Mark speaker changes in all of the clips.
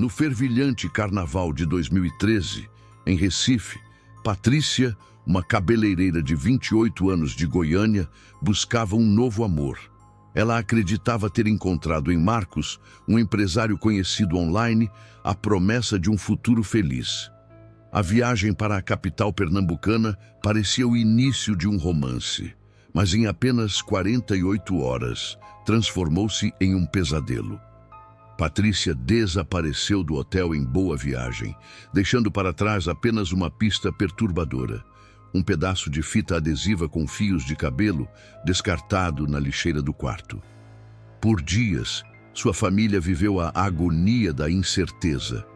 Speaker 1: No fervilhante carnaval de 2013, em Recife, Patrícia, uma cabeleireira de 28 anos de Goiânia, buscava um novo amor. Ela acreditava ter encontrado em Marcos, um empresário conhecido online, a promessa de um futuro feliz. A viagem para a capital pernambucana parecia o início de um romance, mas em apenas 48 horas transformou-se em um pesadelo. Patrícia desapareceu do hotel em Boa Viagem, deixando para trás apenas uma pista perturbadora. Um pedaço de fita adesiva com fios de cabelo descartado na lixeira do quarto. Por dias, sua família viveu a agonia da incerteza.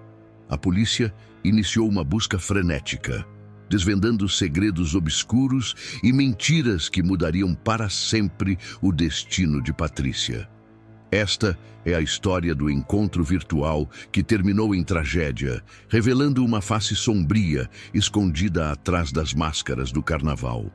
Speaker 1: A polícia iniciou uma busca frenética, desvendando segredos obscuros e mentiras que mudariam para sempre o destino de Patrícia. Esta é a história do encontro virtual que terminou em tragédia, revelando uma face sombria escondida atrás das máscaras do carnaval.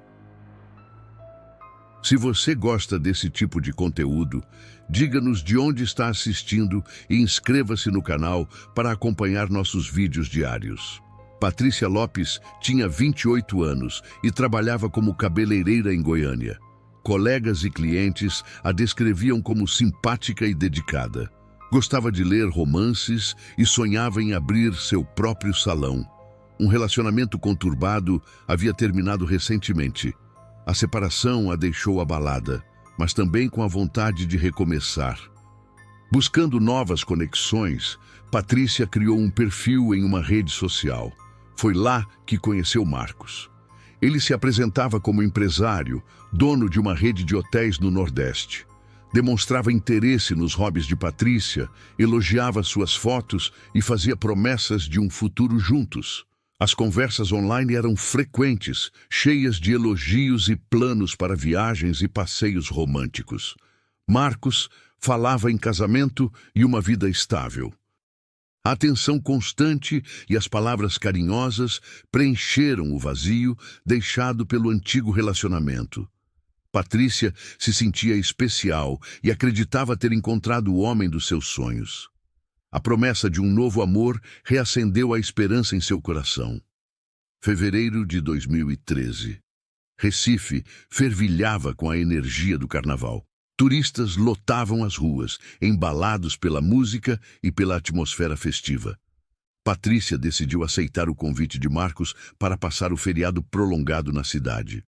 Speaker 1: Se você gosta desse tipo de conteúdo, diga-nos de onde está assistindo e inscreva-se no canal para acompanhar nossos vídeos diários. Patrícia Lopes tinha 28 anos e trabalhava como cabeleireira em Goiânia. Colegas e clientes a descreviam como simpática e dedicada. Gostava de ler romances e sonhava em abrir seu próprio salão. Um relacionamento conturbado havia terminado recentemente. A separação a deixou abalada, mas também com a vontade de recomeçar. Buscando novas conexões, Patrícia criou um perfil em uma rede social. Foi lá que conheceu Marcos. Ele se apresentava como empresário, dono de uma rede de hotéis no Nordeste. Demonstrava interesse nos hobbies de Patrícia, elogiava suas fotos e fazia promessas de um futuro juntos. As conversas online eram frequentes, cheias de elogios e planos para viagens e passeios românticos. Marcos falava em casamento e uma vida estável. A atenção constante e as palavras carinhosas preencheram o vazio deixado pelo antigo relacionamento. Patrícia se sentia especial e acreditava ter encontrado o homem dos seus sonhos. A promessa de um novo amor reacendeu a esperança em seu coração. Fevereiro de 2013. Recife fervilhava com a energia do carnaval. Turistas lotavam as ruas, embalados pela música e pela atmosfera festiva. Patrícia decidiu aceitar o convite de Marcos para passar o feriado prolongado na cidade.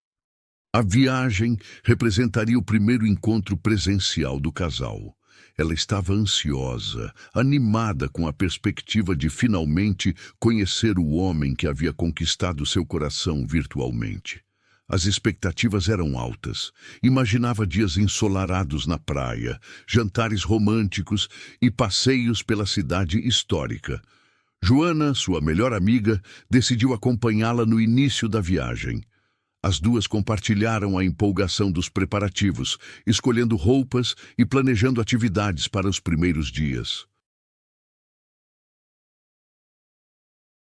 Speaker 1: A viagem representaria o primeiro encontro presencial do casal. Ela estava ansiosa, animada com a perspectiva de finalmente conhecer o homem que havia conquistado seu coração virtualmente. As expectativas eram altas. Imaginava dias ensolarados na praia, jantares românticos e passeios pela cidade histórica. Joana, sua melhor amiga, decidiu acompanhá-la no início da viagem. As duas compartilharam a empolgação dos preparativos, escolhendo roupas e planejando atividades para os primeiros dias.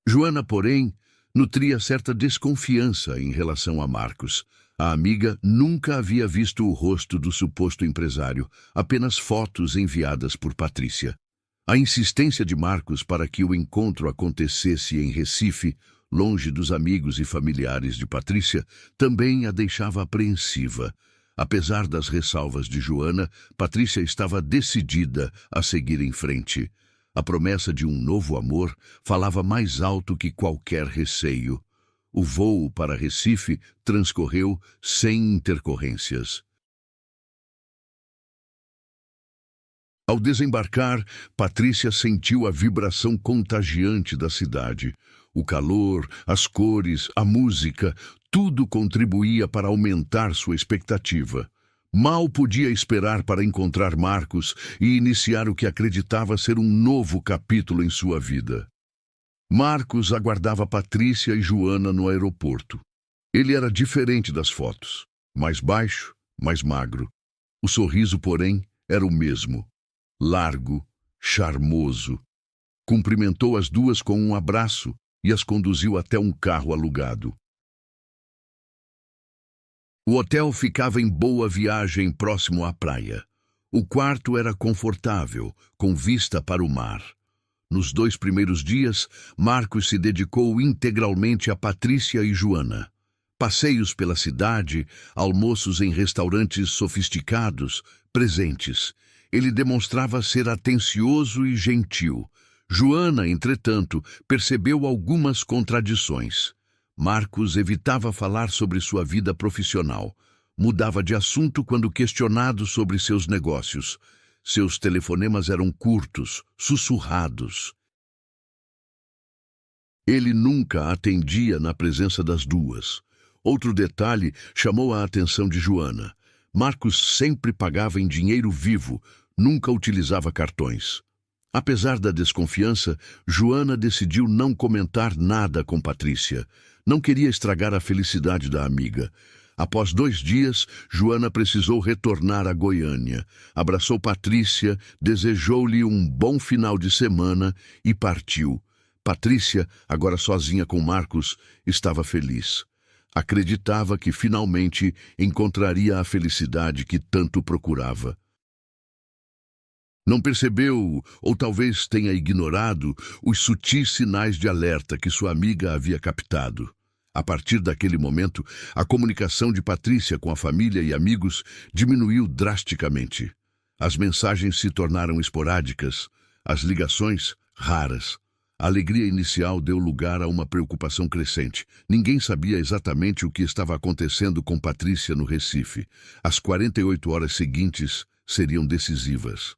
Speaker 1: Joana, porém, nutria certa desconfiança em relação a Marcos. A amiga nunca havia visto o rosto do suposto empresário, apenas fotos enviadas por Patrícia. A insistência de Marcos para que o encontro acontecesse em Recife, longe dos amigos e familiares de Patrícia, também a deixava apreensiva. Apesar das ressalvas de Joana, Patrícia estava decidida a seguir em frente. A promessa de um novo amor falava mais alto que qualquer receio. O voo para Recife transcorreu sem intercorrências. Ao desembarcar, Patrícia sentiu a vibração contagiante da cidade. O calor, as cores, a música, tudo contribuía para aumentar sua expectativa. Mal podia esperar para encontrar Marcos e iniciar o que acreditava ser um novo capítulo em sua vida. Marcos aguardava Patrícia e Joana no aeroporto. Ele era diferente das fotos. Mais baixo, mais magro. O sorriso, porém, era o mesmo. Largo, charmoso. Cumprimentou as duas com um abraço e as conduziu até um carro alugado. O hotel ficava em Boa Viagem, próximo à praia. O quarto era confortável, com vista para o mar. Nos 2 primeiros dias, Marcos se dedicou integralmente a Patrícia e Joana. Passeios pela cidade, almoços em restaurantes sofisticados, presentes. Ele demonstrava ser atencioso e gentil. Joana, entretanto, percebeu algumas contradições. Marcos evitava falar sobre sua vida profissional. Mudava de assunto quando questionado sobre seus negócios. Seus telefonemas eram curtos, sussurrados. Ele nunca atendia na presença das duas. Outro detalhe chamou a atenção de Joana. Marcos sempre pagava em dinheiro vivo, nunca utilizava cartões. Apesar da desconfiança, Joana decidiu não comentar nada com Patrícia. Não queria estragar a felicidade da amiga. Após 2 dias, Joana precisou retornar a Goiânia. Abraçou Patrícia, desejou-lhe um bom final de semana e partiu. Patrícia, agora sozinha com Marcos, estava feliz. Acreditava que finalmente encontraria a felicidade que tanto procurava. Não percebeu, ou talvez tenha ignorado, os sutis sinais de alerta que sua amiga havia captado. A partir daquele momento, a comunicação de Patrícia com a família e amigos diminuiu drasticamente. As mensagens se tornaram esporádicas, as ligações raras. A alegria inicial deu lugar a uma preocupação crescente. Ninguém sabia exatamente o que estava acontecendo com Patrícia no Recife. As 48 horas seguintes seriam decisivas.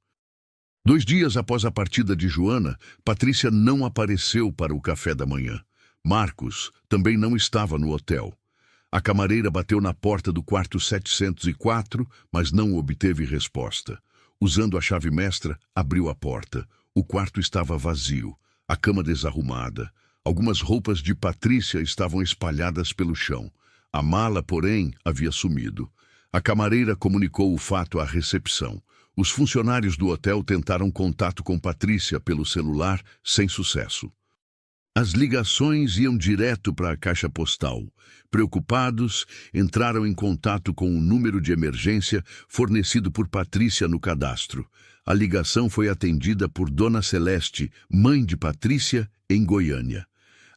Speaker 1: 2 dias após a partida de Joana, Patrícia não apareceu para o café da manhã. Marcos também não estava no hotel. A camareira bateu na porta do quarto 704, mas não obteve resposta. Usando a chave mestra, abriu a porta. O quarto estava vazio. A cama desarrumada. Algumas roupas de Patrícia estavam espalhadas pelo chão. A mala, porém, havia sumido. A camareira comunicou o fato à recepção. Os funcionários do hotel tentaram contato com Patrícia pelo celular, sem sucesso. As ligações iam direto para a caixa postal. Preocupados, entraram em contato com o número de emergência fornecido por Patrícia no cadastro. A ligação foi atendida por Dona Celeste, mãe de Patrícia, em Goiânia.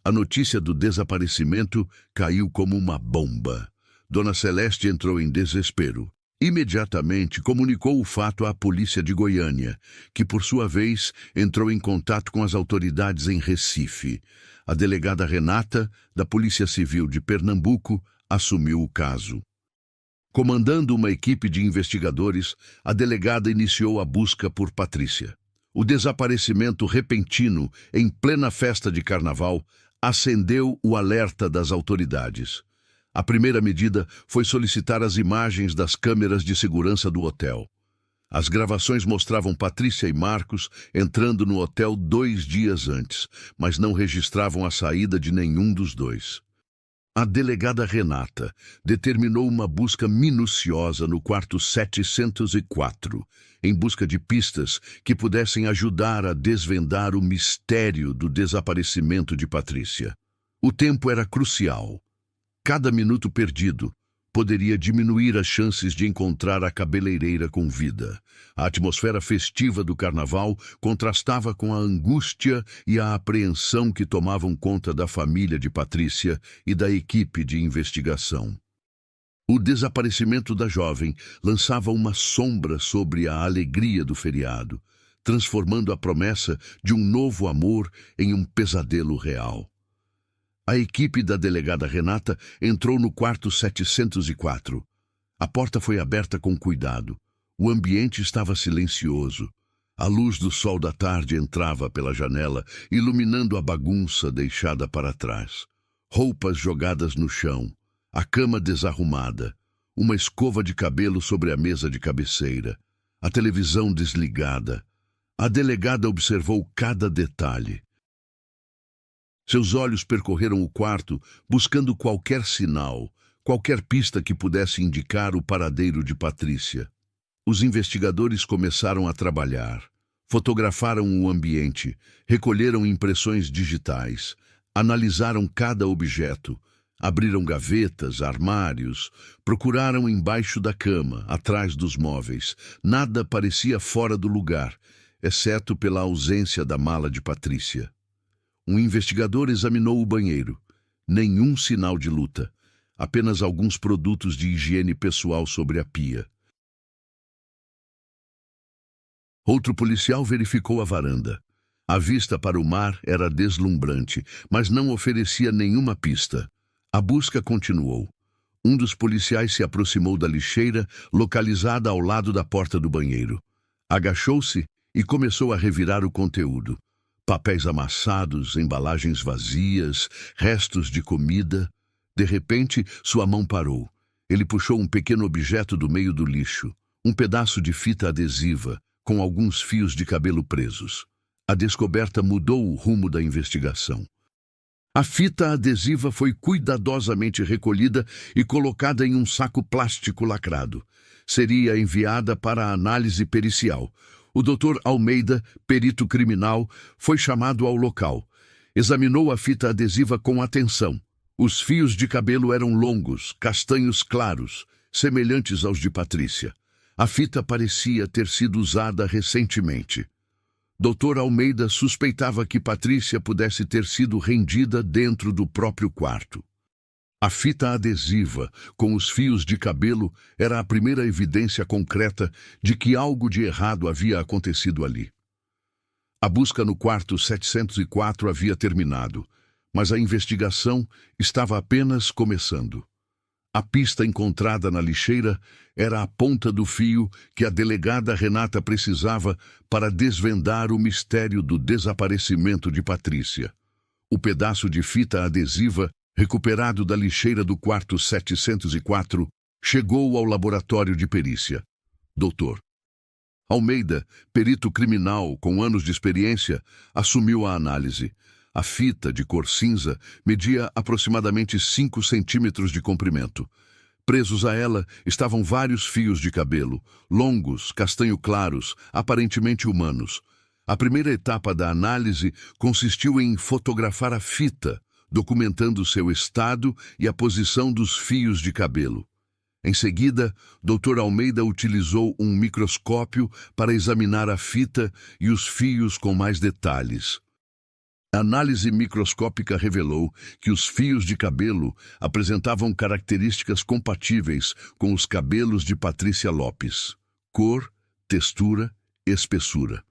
Speaker 1: A notícia do desaparecimento caiu como uma bomba. Dona Celeste entrou em desespero. Imediatamente comunicou o fato à polícia de Goiânia, que por sua vez entrou em contato com as autoridades em Recife. A delegada Renata, da Polícia Civil de Pernambuco, assumiu o caso. Comandando uma equipe de investigadores, a delegada iniciou a busca por Patrícia. O desaparecimento repentino, em plena festa de carnaval, acendeu o alerta das autoridades. A primeira medida foi solicitar as imagens das câmeras de segurança do hotel. As gravações mostravam Patrícia e Marcos entrando no hotel 2 dias antes, mas não registravam a saída de nenhum dos dois. A delegada Renata determinou uma busca minuciosa no quarto 704, em busca de pistas que pudessem ajudar a desvendar o mistério do desaparecimento de Patrícia. O tempo era crucial. Cada minuto perdido poderia diminuir as chances de encontrar a cabeleireira com vida. A atmosfera festiva do carnaval contrastava com a angústia e a apreensão que tomavam conta da família de Patrícia e da equipe de investigação. O desaparecimento da jovem lançava uma sombra sobre a alegria do feriado, transformando a promessa de um novo amor em um pesadelo real. A equipe da delegada Renata entrou no quarto 704. A porta foi aberta com cuidado. O ambiente estava silencioso. A luz do sol da tarde entrava pela janela, iluminando a bagunça deixada para trás. Roupas jogadas no chão, a cama desarrumada, uma escova de cabelo sobre a mesa de cabeceira, a televisão desligada. A delegada observou cada detalhe. Seus olhos percorreram o quarto, buscando qualquer sinal, qualquer pista que pudesse indicar o paradeiro de Patrícia. Os investigadores começaram a trabalhar. Fotografaram o ambiente, recolheram impressões digitais, analisaram cada objeto, abriram gavetas, armários, procuraram embaixo da cama, atrás dos móveis. Nada parecia fora do lugar, exceto pela ausência da mala de Patrícia. Um investigador examinou o banheiro. Nenhum sinal de luta, apenas alguns produtos de higiene pessoal sobre a pia. Outro policial verificou a varanda. A vista para o mar era deslumbrante, mas não oferecia nenhuma pista. A busca continuou. Um dos policiais se aproximou da lixeira, localizada ao lado da porta do banheiro. Agachou-se e começou a revirar o conteúdo. Papéis amassados, embalagens vazias, restos de comida. De repente, sua mão parou. Ele puxou um pequeno objeto do meio do lixo, um pedaço de fita adesiva, com alguns fios de cabelo presos. A descoberta mudou o rumo da investigação. A fita adesiva foi cuidadosamente recolhida e colocada em um saco plástico lacrado. Seria enviada para a análise pericial. O Dr. Almeida, perito criminal, foi chamado ao local. Examinou a fita adesiva com atenção. Os fios de cabelo eram longos, castanhos claros, semelhantes aos de Patrícia. A fita parecia ter sido usada recentemente. Dr. Almeida suspeitava que Patrícia pudesse ter sido rendida dentro do próprio quarto. A fita adesiva, com os fios de cabelo, era a primeira evidência concreta de que algo de errado havia acontecido ali. A busca no quarto 704 havia terminado, mas a investigação estava apenas começando. A pista encontrada na lixeira era a ponta do fio que a delegada Renata precisava para desvendar o mistério do desaparecimento de Patrícia. O pedaço de fita adesiva, recuperado da lixeira do quarto 704, chegou ao laboratório de perícia. Dr. Almeida, perito criminal com anos de experiência, assumiu a análise. A fita, de cor cinza, media aproximadamente 5 centímetros de comprimento. Presos a ela estavam vários fios de cabelo, longos, castanho-claros, aparentemente humanos. A primeira etapa da análise consistiu em fotografar a fita, documentando seu estado e a posição dos fios de cabelo. Em seguida, Dr. Almeida utilizou um microscópio para examinar a fita e os fios com mais detalhes. A análise microscópica revelou que os fios de cabelo apresentavam características compatíveis com os cabelos de Patrícia Lopes: cor, textura, espessura.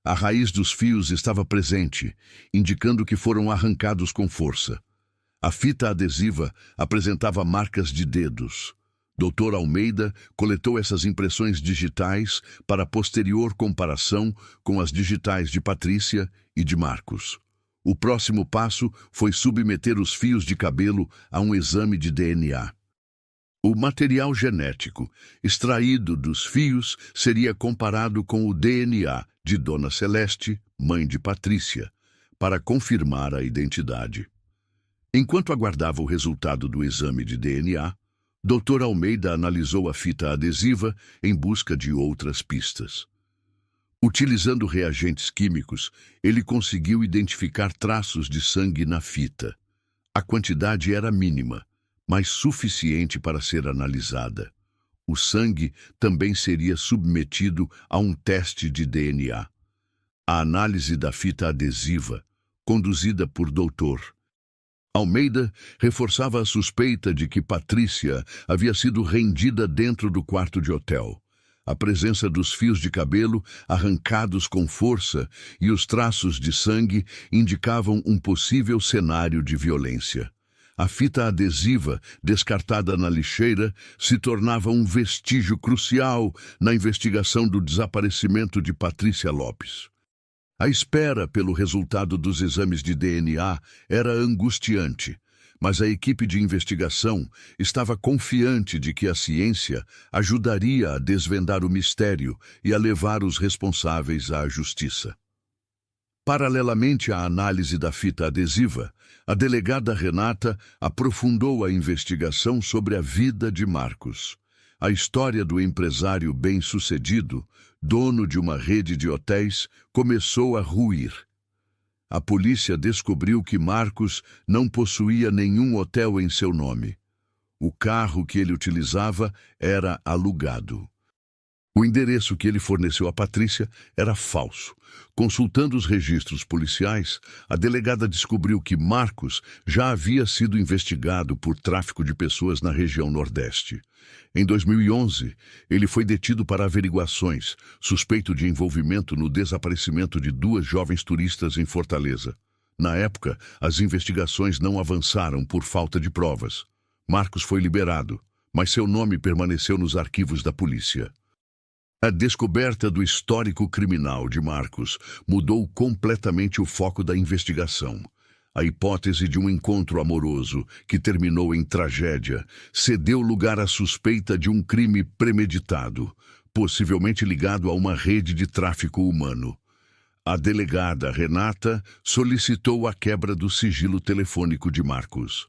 Speaker 1: A raiz dos fios estava presente, indicando que foram arrancados com força. A fita adesiva apresentava marcas de dedos. Dr. Almeida coletou essas impressões digitais para posterior comparação com as digitais de Patrícia e de Marcos. O próximo passo foi submeter os fios de cabelo a um exame de DNA. O material genético extraído dos fios seria comparado com o DNA de Dona Celeste, mãe de Patrícia, para confirmar a identidade. Enquanto aguardava o resultado do exame de DNA, Dr. Almeida analisou a fita adesiva em busca de outras pistas. Utilizando reagentes químicos, ele conseguiu identificar traços de sangue na fita. A quantidade era mínima, mas suficiente para ser analisada. O sangue também seria submetido a um teste de DNA. A análise da fita adesiva, conduzida por Dr. Almeida, reforçava a suspeita de que Patrícia havia sido rendida dentro do quarto de hotel. A presença dos fios de cabelo arrancados com força e os traços de sangue indicavam um possível cenário de violência. A fita adesiva, descartada na lixeira, se tornava um vestígio crucial na investigação do desaparecimento de Patrícia Lopes. A espera pelo resultado dos exames de DNA era angustiante, mas a equipe de investigação estava confiante de que a ciência ajudaria a desvendar o mistério e a levar os responsáveis à justiça. Paralelamente à análise da fita adesiva, a delegada Renata aprofundou a investigação sobre a vida de Marcos. A história do empresário bem-sucedido, dono de uma rede de hotéis, começou a ruir. A polícia descobriu que Marcos não possuía nenhum hotel em seu nome. O carro que ele utilizava era alugado. O endereço que ele forneceu a Patrícia era falso. Consultando os registros policiais, a delegada descobriu que Marcos já havia sido investigado por tráfico de pessoas na região Nordeste. Em 2011, ele foi detido para averiguações, suspeito de envolvimento no desaparecimento de 2 jovens turistas em Fortaleza. Na época, as investigações não avançaram por falta de provas. Marcos foi liberado, mas seu nome permaneceu nos arquivos da polícia. A descoberta do histórico criminal de Marcos mudou completamente o foco da investigação. A hipótese de um encontro amoroso, que terminou em tragédia, cedeu lugar à suspeita de um crime premeditado, possivelmente ligado a uma rede de tráfico humano. A delegada Renata solicitou a quebra do sigilo telefônico de Marcos.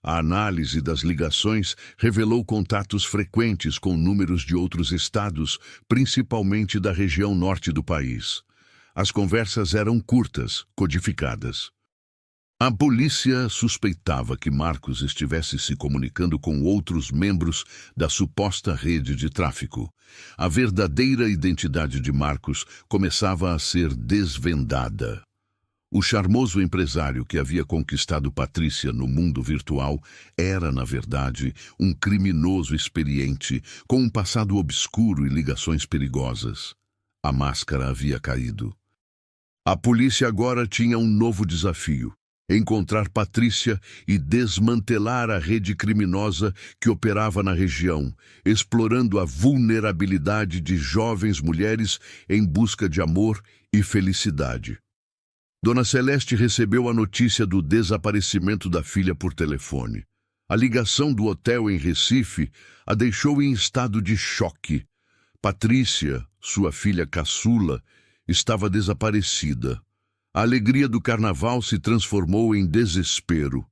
Speaker 1: A análise das ligações revelou contatos frequentes com números de outros estados, principalmente da região norte do país. As conversas eram curtas, codificadas. A polícia suspeitava que Marcos estivesse se comunicando com outros membros da suposta rede de tráfico. A verdadeira identidade de Marcos começava a ser desvendada. O charmoso empresário que havia conquistado Patrícia no mundo virtual era, na verdade, um criminoso experiente, com um passado obscuro e ligações perigosas. A máscara havia caído. A polícia agora tinha um novo desafio: encontrar Patrícia e desmantelar a rede criminosa que operava na região, explorando a vulnerabilidade de jovens mulheres em busca de amor e felicidade. Dona Celeste recebeu a notícia do desaparecimento da filha por telefone. A ligação do hotel em Recife a deixou em estado de choque. Patrícia, sua filha caçula, estava desaparecida. A alegria do carnaval se transformou em desespero.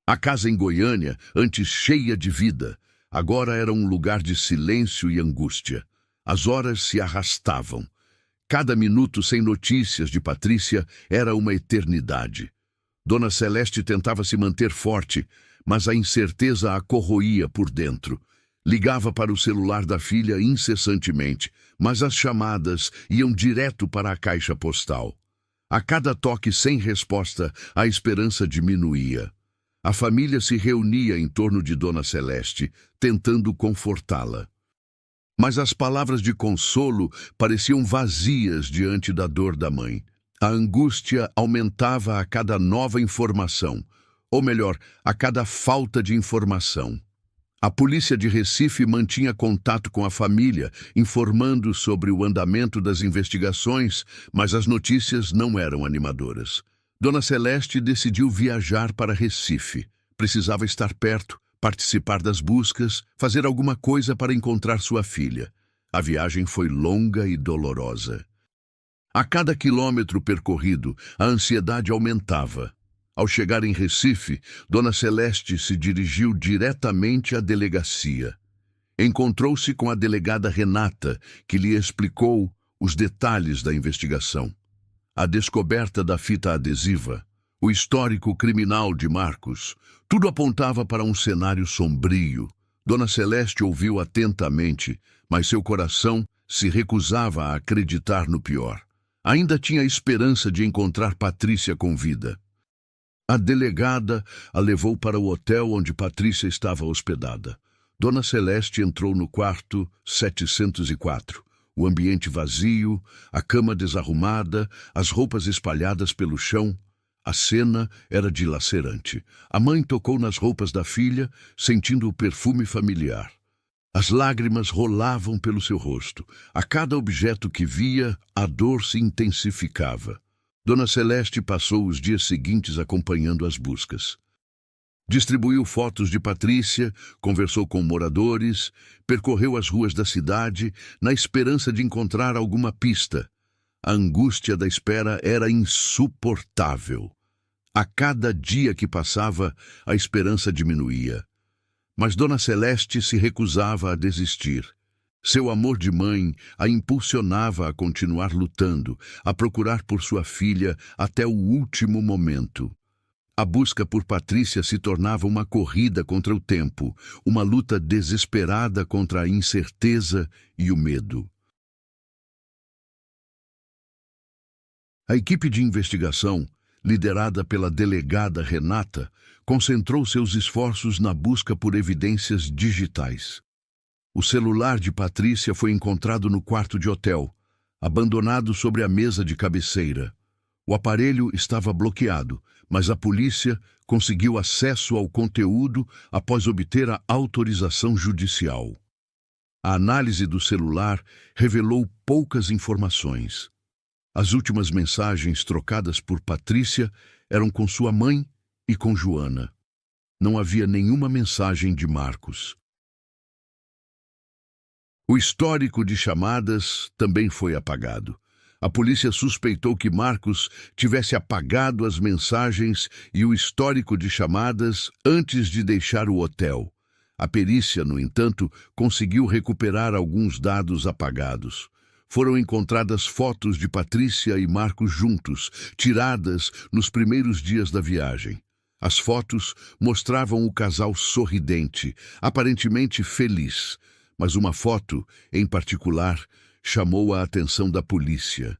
Speaker 1: A casa em Goiânia, antes cheia de vida, agora era um lugar de silêncio e angústia. As horas se arrastavam. Cada minuto sem notícias de Patrícia era uma eternidade. Dona Celeste tentava se manter forte, mas a incerteza a corroía por dentro. Ligava para o celular da filha incessantemente, mas as chamadas iam direto para a caixa postal. A cada toque sem resposta, a esperança diminuía. A família se reunia em torno de Dona Celeste, tentando confortá-la. Mas as palavras de consolo pareciam vazias diante da dor da mãe. A angústia aumentava a cada nova informação, ou melhor, a cada falta de informação. A polícia de Recife mantinha contato com a família, informando sobre o andamento das investigações, mas as notícias não eram animadoras. Dona Celeste decidiu viajar para Recife. Precisava estar perto, participar das buscas, fazer alguma coisa para encontrar sua filha. A viagem foi longa e dolorosa. A cada quilômetro percorrido, a ansiedade aumentava. Ao chegar em Recife, Dona Celeste se dirigiu diretamente à delegacia. Encontrou-se com a delegada Renata, que lhe explicou os detalhes da investigação. A descoberta da fita adesiva, o histórico criminal de Marcos, tudo apontava para um cenário sombrio. Dona Celeste ouviu atentamente, mas seu coração se recusava a acreditar no pior. Ainda tinha esperança de encontrar Patrícia com vida. A delegada a levou para o hotel onde Patrícia estava hospedada. Dona Celeste entrou no quarto 704. O ambiente vazio, a cama desarrumada, as roupas espalhadas pelo chão. A cena era dilacerante. A mãe tocou nas roupas da filha, sentindo o perfume familiar. As lágrimas rolavam pelo seu rosto. A cada objeto que via, a dor se intensificava. Dona Celeste passou os dias seguintes acompanhando as buscas. Distribuiu fotos de Patrícia, conversou com moradores, percorreu as ruas da cidade na esperança de encontrar alguma pista. A angústia da espera era insuportável. A cada dia que passava, a esperança diminuía. Mas Dona Celeste se recusava a desistir. Seu amor de mãe a impulsionava a continuar lutando, a procurar por sua filha até o último momento. A busca por Patrícia se tornava uma corrida contra o tempo, uma luta desesperada contra a incerteza e o medo. A equipe de investigação, liderada pela delegada Renata, concentrou seus esforços na busca por evidências digitais. O celular de Patrícia foi encontrado no quarto de hotel, abandonado sobre a mesa de cabeceira. O aparelho estava bloqueado, mas a polícia conseguiu acesso ao conteúdo após obter a autorização judicial. A análise do celular revelou poucas informações. As últimas mensagens trocadas por Patrícia eram com sua mãe e com Joana. Não havia nenhuma mensagem de Marcos. O histórico de chamadas também foi apagado. A polícia suspeitou que Marcos tivesse apagado as mensagens e o histórico de chamadas antes de deixar o hotel. A perícia, no entanto, conseguiu recuperar alguns dados apagados. Foram encontradas fotos de Patrícia e Marcos juntos, tiradas nos primeiros dias da viagem. As fotos mostravam o casal sorridente, aparentemente feliz, mas uma foto, em particular, chamou a atenção da polícia.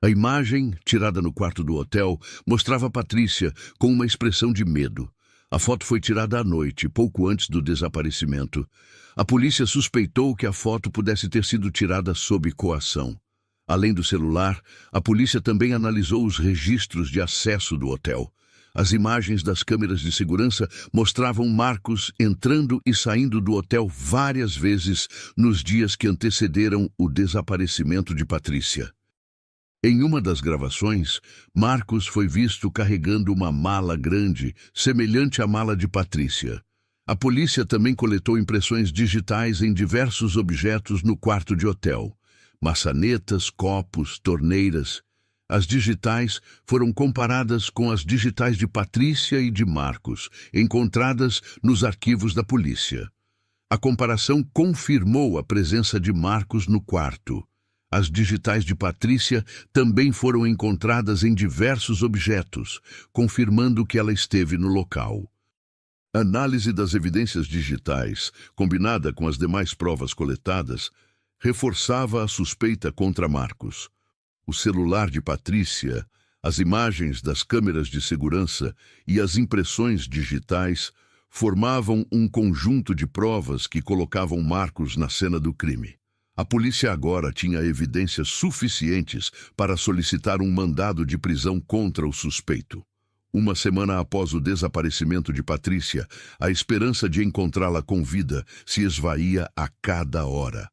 Speaker 1: A imagem, tirada no quarto do hotel, mostrava Patrícia com uma expressão de medo. A foto foi tirada à noite, pouco antes do desaparecimento. A polícia suspeitou que a foto pudesse ter sido tirada sob coação. Além do celular, a polícia também analisou os registros de acesso do hotel. As imagens das câmeras de segurança mostravam Marcos entrando e saindo do hotel várias vezes nos dias que antecederam o desaparecimento de Patrícia. Em uma das gravações, Marcos foi visto carregando uma mala grande, semelhante à mala de Patrícia. A polícia também coletou impressões digitais em diversos objetos no quarto de hotel: maçanetas, copos, torneiras. As digitais foram comparadas com as digitais de Patrícia e de Marcos, encontradas nos arquivos da polícia. A comparação confirmou a presença de Marcos no quarto. As digitais de Patrícia também foram encontradas em diversos objetos, confirmando que ela esteve no local. A análise das evidências digitais, combinada com as demais provas coletadas, reforçava a suspeita contra Marcos. O celular de Patrícia, as imagens das câmeras de segurança e as impressões digitais formavam um conjunto de provas que colocavam Marcos na cena do crime. A polícia agora tinha evidências suficientes para solicitar um mandado de prisão contra o suspeito. Uma semana após o desaparecimento de Patrícia, a esperança de encontrá-la com vida se esvaía a cada hora.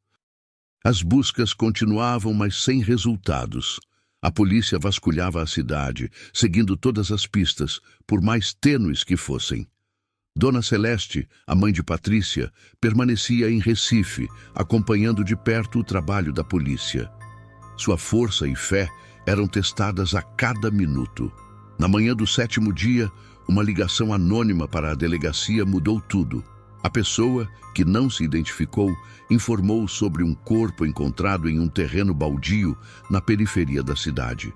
Speaker 1: As buscas continuavam, mas sem resultados. A polícia vasculhava a cidade, seguindo todas as pistas, por mais tênues que fossem. Dona Celeste, a mãe de Patrícia, permanecia em Recife, acompanhando de perto o trabalho da polícia. Sua força e fé eram testadas a cada minuto. Na manhã do 7º dia, uma ligação anônima para a delegacia mudou tudo. A pessoa, que não se identificou, informou sobre um corpo encontrado em um terreno baldio na periferia da cidade.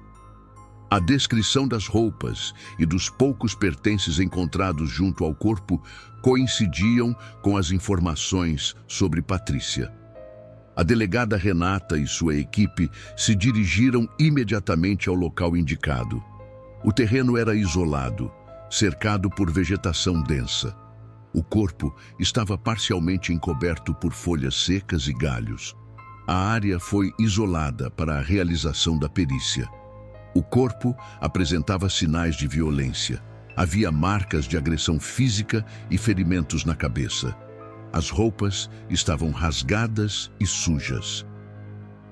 Speaker 1: A descrição das roupas e dos poucos pertences encontrados junto ao corpo coincidiam com as informações sobre Patrícia. A delegada Renata e sua equipe se dirigiram imediatamente ao local indicado. O terreno era isolado, cercado por vegetação densa. O corpo estava parcialmente encoberto por folhas secas e galhos. A área foi isolada para a realização da perícia. O corpo apresentava sinais de violência. Havia marcas de agressão física e ferimentos na cabeça. As roupas estavam rasgadas e sujas.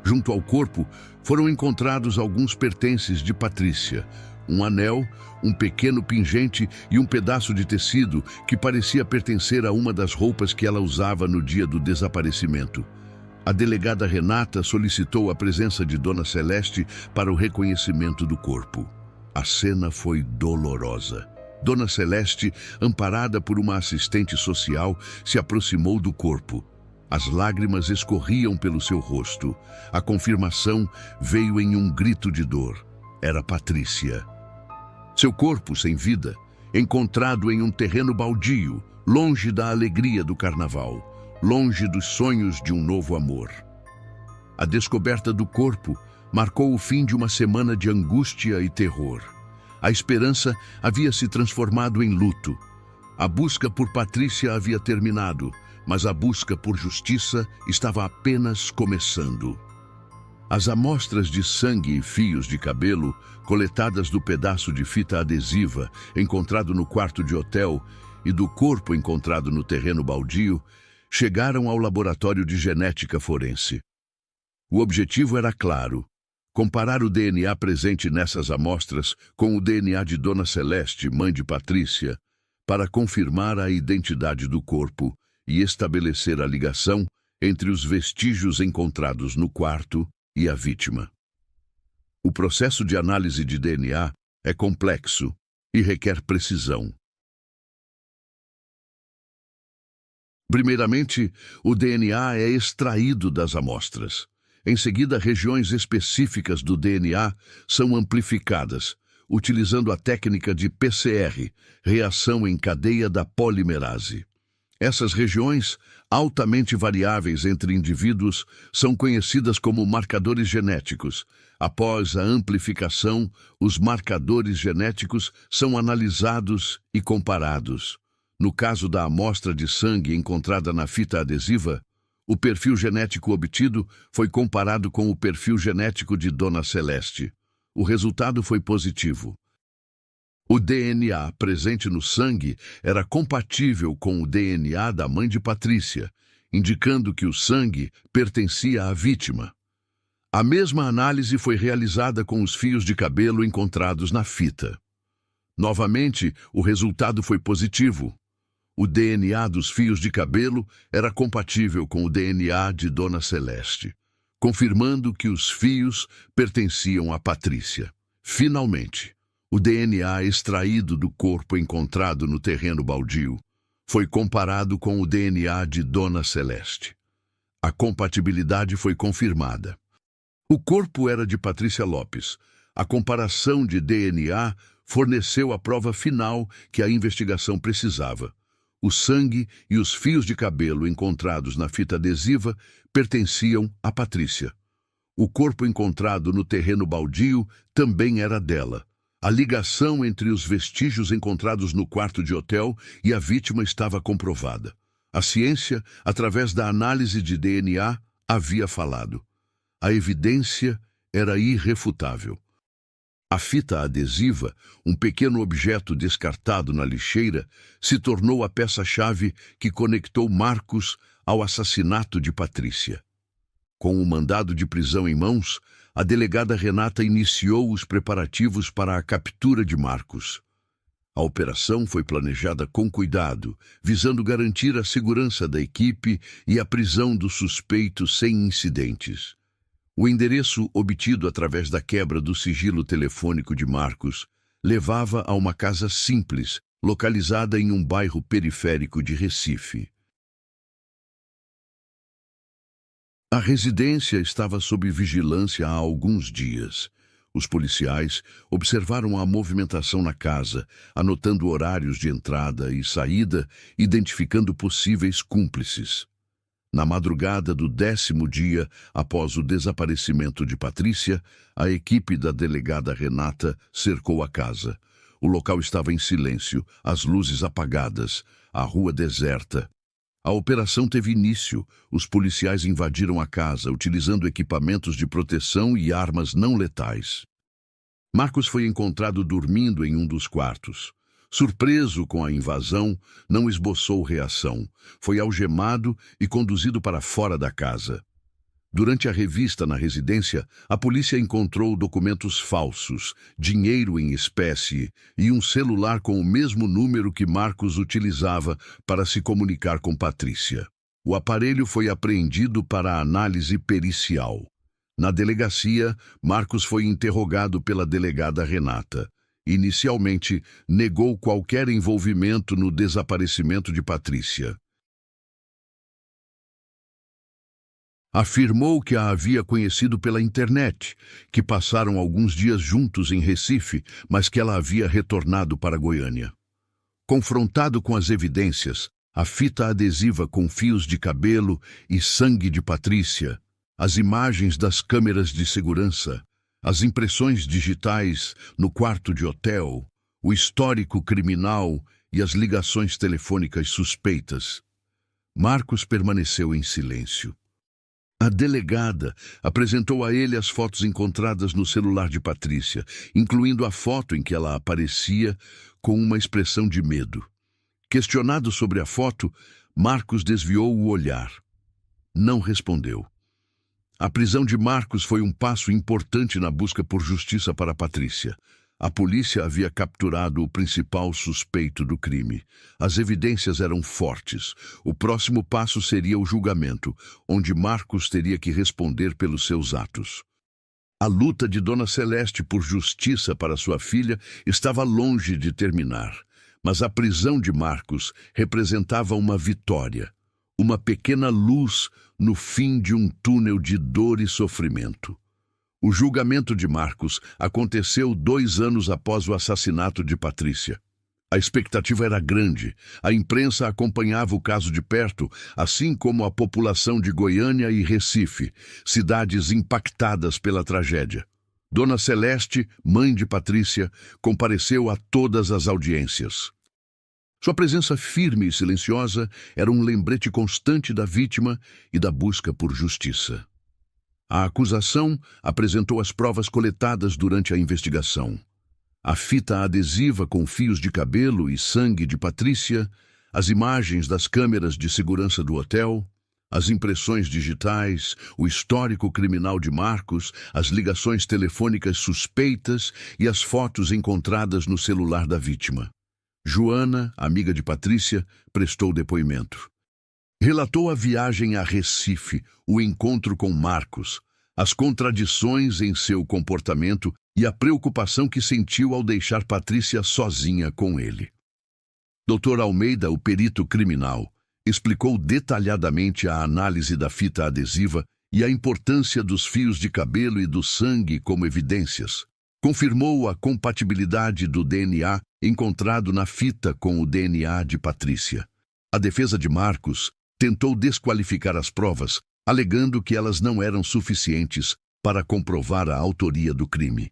Speaker 1: Junto ao corpo foram encontrados alguns pertences de Patrícia: um anel, um pequeno pingente e um pedaço de tecido que parecia pertencer a uma das roupas que ela usava no dia do desaparecimento. A delegada Renata solicitou a presença de Dona Celeste para o reconhecimento do corpo. A cena foi dolorosa. Dona Celeste, amparada por uma assistente social, se aproximou do corpo. As lágrimas escorriam pelo seu rosto. A confirmação veio em um grito de dor. Era Patrícia. Seu corpo sem vida, encontrado em um terreno baldio, longe da alegria do carnaval, longe dos sonhos de um novo amor. A descoberta do corpo marcou o fim de uma semana de angústia e terror. A esperança havia se transformado em luto. A busca por Patrícia havia terminado, mas a busca por justiça estava apenas começando. As amostras de sangue e fios de cabelo, coletadas do pedaço de fita adesiva encontrado no quarto de hotel e do corpo encontrado no terreno baldio, chegaram ao laboratório de genética forense. O objetivo era claro: comparar o DNA presente nessas amostras com o DNA de Dona Celeste, mãe de Patrícia, para confirmar a identidade do corpo e estabelecer a ligação entre os vestígios encontrados no quarto e a vítima. O processo de análise de DNA é complexo e requer precisão. Primeiramente, o DNA é extraído das amostras. Em seguida, regiões específicas do DNA são amplificadas, utilizando a técnica de PCR, reação em cadeia da polimerase. Essas regiões, altamente variáveis entre indivíduos, são conhecidas como marcadores genéticos. Após a amplificação, os marcadores genéticos são analisados e comparados. No caso da amostra de sangue encontrada na fita adesiva, o perfil genético obtido foi comparado com o perfil genético de Dona Celeste. O resultado foi positivo. O DNA presente no sangue era compatível com o DNA da mãe de Patrícia, indicando que o sangue pertencia à vítima. A mesma análise foi realizada com os fios de cabelo encontrados na fita. Novamente, o resultado foi positivo. O DNA dos fios de cabelo era compatível com o DNA de Dona Celeste, confirmando que os fios pertenciam a Patrícia. Finalmente, o DNA extraído do corpo encontrado no terreno baldio foi comparado com o DNA de Dona Celeste. A compatibilidade foi confirmada. O corpo era de Patrícia Lopes. A comparação de DNA forneceu a prova final que a investigação precisava. O sangue e os fios de cabelo encontrados na fita adesiva pertenciam a Patrícia. O corpo encontrado no terreno baldio também era dela. A ligação entre os vestígios encontrados no quarto de hotel e a vítima estava comprovada. A ciência, através da análise de DNA, havia falado. A evidência era irrefutável. A fita adesiva, um pequeno objeto descartado na lixeira, se tornou a peça-chave que conectou Marcos ao assassinato de Patrícia. Com o mandado de prisão em mãos, a delegada Renata iniciou os preparativos para a captura de Marcos. A operação foi planejada com cuidado, visando garantir a segurança da equipe e a prisão do suspeito sem incidentes. O endereço obtido através da quebra do sigilo telefônico de Marcos levava a uma casa simples, localizada em um bairro periférico de Recife. A residência estava sob vigilância há alguns dias. Os policiais observaram a movimentação na casa, anotando horários de entrada e saída, identificando possíveis cúmplices. Na madrugada do 10º dia após o desaparecimento de Patrícia, a equipe da delegada Renata cercou a casa. O local estava em silêncio, as luzes apagadas, a rua deserta. A operação teve início. Os policiais invadiram a casa, utilizando equipamentos de proteção e armas não letais. Marcos foi encontrado dormindo em um dos quartos. Surpreso com a invasão, não esboçou reação. Foi algemado e conduzido para fora da casa. Durante a revista na residência, a polícia encontrou documentos falsos, dinheiro em espécie e um celular com o mesmo número que Marcos utilizava para se comunicar com Patrícia. O aparelho foi apreendido para análise pericial. Na delegacia, Marcos foi interrogado pela delegada Renata. Inicialmente, negou qualquer envolvimento no desaparecimento de Patrícia. Afirmou que a havia conhecido pela internet, que passaram alguns dias juntos em Recife, mas que ela havia retornado para Goiânia. Confrontado com as evidências, a fita adesiva com fios de cabelo e sangue de Patrícia, as imagens das câmeras de segurança, as impressões digitais no quarto de hotel, o histórico criminal e as ligações telefônicas suspeitas, Marcos permaneceu em silêncio. A delegada apresentou a ele as fotos encontradas no celular de Patrícia, incluindo a foto em que ela aparecia com uma expressão de medo. Questionado sobre a foto, Marcos desviou o olhar. Não respondeu. A prisão de Marcos foi um passo importante na busca por justiça para Patrícia. A polícia havia capturado o principal suspeito do crime. As evidências eram fortes. O próximo passo seria o julgamento, onde Marcos teria que responder pelos seus atos. A luta de Dona Celeste por justiça para sua filha estava longe de terminar, mas a prisão de Marcos representava uma vitória, uma pequena luz no fim de um túnel de dor e sofrimento. O julgamento de Marcos aconteceu 2 anos após o assassinato de Patrícia. A expectativa era grande. A imprensa acompanhava o caso de perto, assim como a população de Goiânia e Recife, cidades impactadas pela tragédia. Dona Celeste, mãe de Patrícia, compareceu a todas as audiências. Sua presença firme e silenciosa era um lembrete constante da vítima e da busca por justiça. A acusação apresentou as provas coletadas durante a investigação. A fita adesiva com fios de cabelo e sangue de Patrícia, as imagens das câmeras de segurança do hotel, as impressões digitais, o histórico criminal de Marcos, as ligações telefônicas suspeitas e as fotos encontradas no celular da vítima. Joana, amiga de Patrícia, prestou depoimento. Relatou a viagem a Recife, o encontro com Marcos, as contradições em seu comportamento e a preocupação que sentiu ao deixar Patrícia sozinha com ele. Dr. Almeida, o perito criminal, explicou detalhadamente a análise da fita adesiva e a importância dos fios de cabelo e do sangue como evidências. Confirmou a compatibilidade do DNA encontrado na fita com o DNA de Patrícia. A defesa de Marcos tentou desqualificar as provas, alegando que elas não eram suficientes para comprovar a autoria do crime.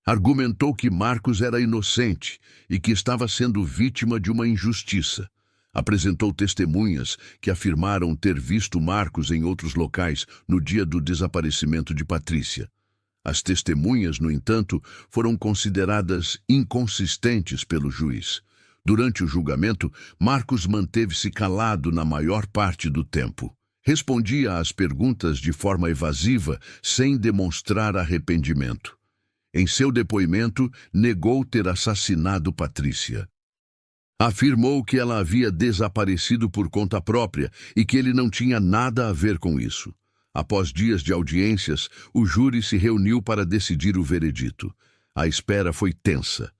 Speaker 1: Argumentou que Marcos era inocente e que estava sendo vítima de uma injustiça. Apresentou testemunhas que afirmaram ter visto Marcos em outros locais no dia do desaparecimento de Patrícia. As testemunhas, no entanto, foram consideradas inconsistentes pelo juiz. Durante o julgamento, Marcos manteve-se calado na maior parte do tempo. Respondia às perguntas de forma evasiva, sem demonstrar arrependimento. Em seu depoimento, negou ter assassinado Patrícia. Afirmou que ela havia desaparecido por conta própria e que ele não tinha nada a ver com isso. Após dias de audiências, o júri se reuniu para decidir o veredito. A espera foi tensa.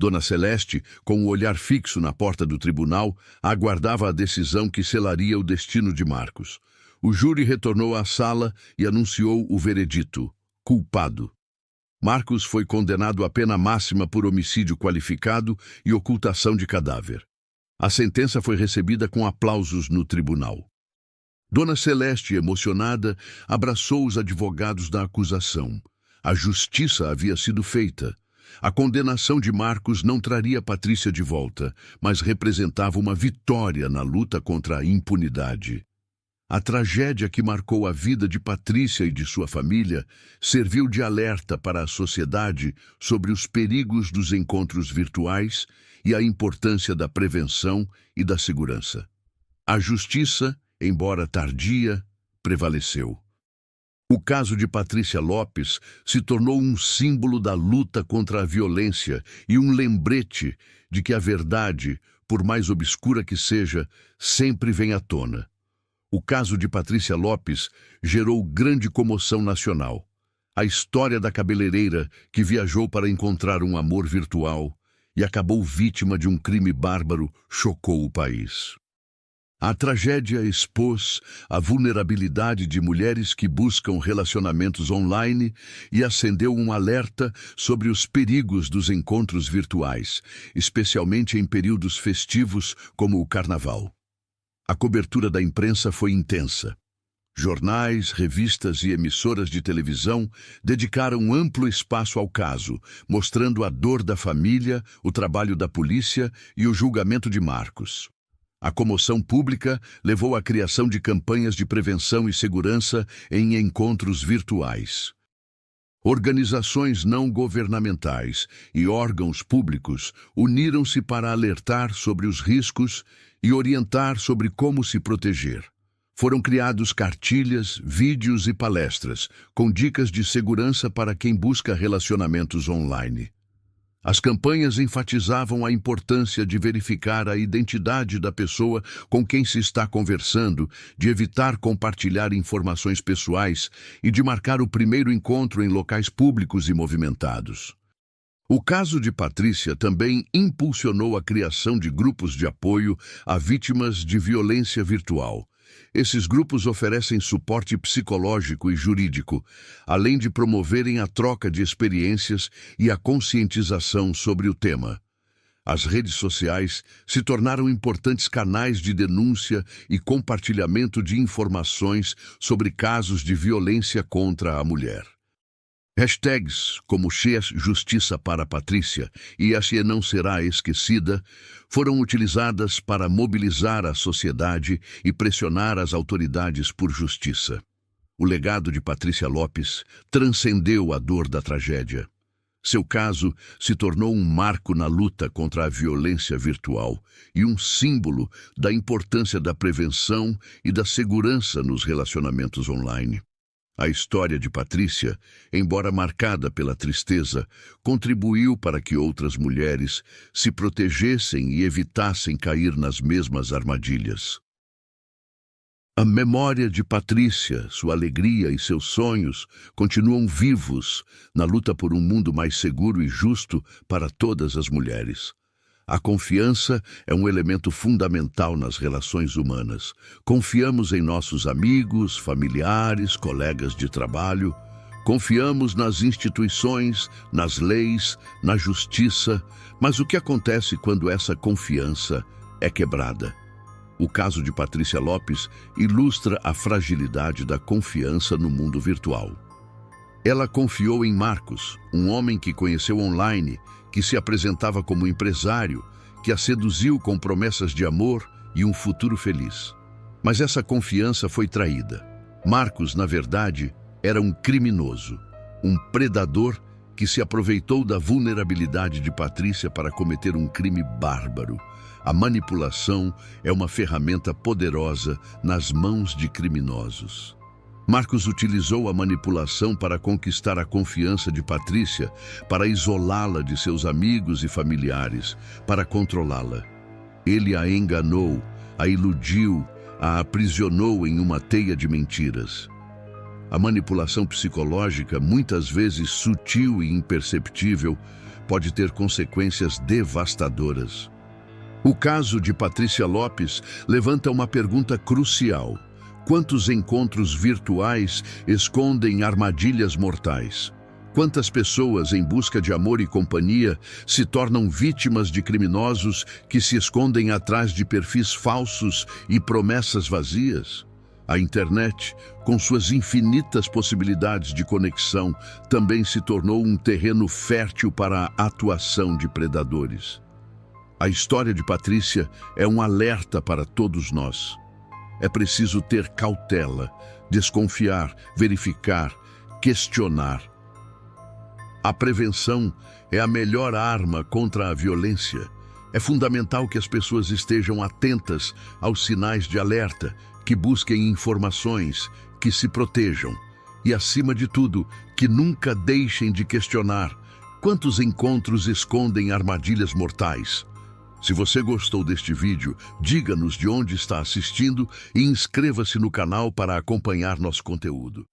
Speaker 1: Dona Celeste, com o olhar fixo na porta do tribunal, aguardava a decisão que selaria o destino de Marcos. O júri retornou à sala e anunciou o veredito: culpado. Marcos foi condenado à pena máxima por homicídio qualificado e ocultação de cadáver. A sentença foi recebida com aplausos no tribunal. Dona Celeste, emocionada, abraçou os advogados da acusação. A justiça havia sido feita. A condenação de Marcos não traria Patrícia de volta, mas representava uma vitória na luta contra a impunidade. A tragédia que marcou a vida de Patrícia e de sua família serviu de alerta para a sociedade sobre os perigos dos encontros virtuais e a importância da prevenção e da segurança. A justiça, embora tardia, prevaleceu. O caso de Patrícia Lopes se tornou um símbolo da luta contra a violência e um lembrete de que a verdade, por mais obscura que seja, sempre vem à tona. O caso de Patrícia Lopes gerou grande comoção nacional. A história da cabeleireira que viajou para encontrar um amor virtual e acabou vítima de um crime bárbaro chocou o país. A tragédia expôs a vulnerabilidade de mulheres que buscam relacionamentos online e acendeu um alerta sobre os perigos dos encontros virtuais, especialmente em períodos festivos como o Carnaval. A cobertura da imprensa foi intensa. Jornais, revistas e emissoras de televisão dedicaram amplo espaço ao caso, mostrando a dor da família, o trabalho da polícia e o julgamento de Marcos. A comoção pública levou à criação de campanhas de prevenção e segurança em encontros virtuais. Organizações não governamentais e órgãos públicos uniram-se para alertar sobre os riscos e orientar sobre como se proteger. Foram criados cartilhas, vídeos e palestras com dicas de segurança para quem busca relacionamentos online. As campanhas enfatizavam a importância de verificar a identidade da pessoa com quem se está conversando, de evitar compartilhar informações pessoais e de marcar o primeiro encontro em locais públicos e movimentados. O caso de Patrícia também impulsionou a criação de grupos de apoio a vítimas de violência virtual. Esses grupos oferecem suporte psicológico e jurídico, além de promoverem a troca de experiências e a conscientização sobre o tema. As redes sociais se tornaram importantes canais de denúncia e compartilhamento de informações sobre casos de violência contra a mulher. Hashtags como Justiça para Patrícia e Essa não será esquecida foram utilizadas para mobilizar a sociedade e pressionar as autoridades por justiça. O legado de Patrícia Lopes transcendeu a dor da tragédia. Seu caso se tornou um marco na luta contra a violência virtual e um símbolo da importância da prevenção e da segurança nos relacionamentos online. A história de Patrícia, embora marcada pela tristeza, contribuiu para que outras mulheres se protegessem e evitassem cair nas mesmas armadilhas. A memória de Patrícia, sua alegria e seus sonhos continuam vivos na luta por um mundo mais seguro e justo para todas as mulheres. A confiança é um elemento fundamental nas relações humanas. Confiamos em nossos amigos, familiares, colegas de trabalho. Confiamos nas instituições, nas leis, na justiça. Mas o que acontece quando essa confiança é quebrada? O caso de Patrícia Lopes ilustra a fragilidade da confiança no mundo virtual. Ela confiou em Marcos, um homem que conheceu online, que se apresentava como empresário, que a seduziu com promessas de amor e um futuro feliz. Mas essa confiança foi traída. Marcos, na verdade, era um criminoso, um predador que se aproveitou da vulnerabilidade de Patrícia para cometer um crime bárbaro. A manipulação é uma ferramenta poderosa nas mãos de criminosos. Marcos utilizou a manipulação para conquistar a confiança de Patrícia, para isolá-la de seus amigos e familiares, para controlá-la. Ele a enganou, a iludiu, a aprisionou em uma teia de mentiras. A manipulação psicológica, muitas vezes sutil e imperceptível, pode ter consequências devastadoras. O caso de Patrícia Lopes levanta uma pergunta crucial. Quantos encontros virtuais escondem armadilhas mortais? Quantas pessoas em busca de amor e companhia se tornam vítimas de criminosos que se escondem atrás de perfis falsos e promessas vazias? A internet, com suas infinitas possibilidades de conexão, também se tornou um terreno fértil para a atuação de predadores. A história de Patrícia é um alerta para todos nós. É preciso ter cautela, desconfiar, verificar, questionar. A prevenção é a melhor arma contra a violência. É fundamental que as pessoas estejam atentas aos sinais de alerta, que busquem informações, que se protejam e, acima de tudo, que nunca deixem de questionar quantos encontros escondem armadilhas mortais. Se você gostou deste vídeo, diga-nos de onde está assistindo e inscreva-se no canal para acompanhar nosso conteúdo.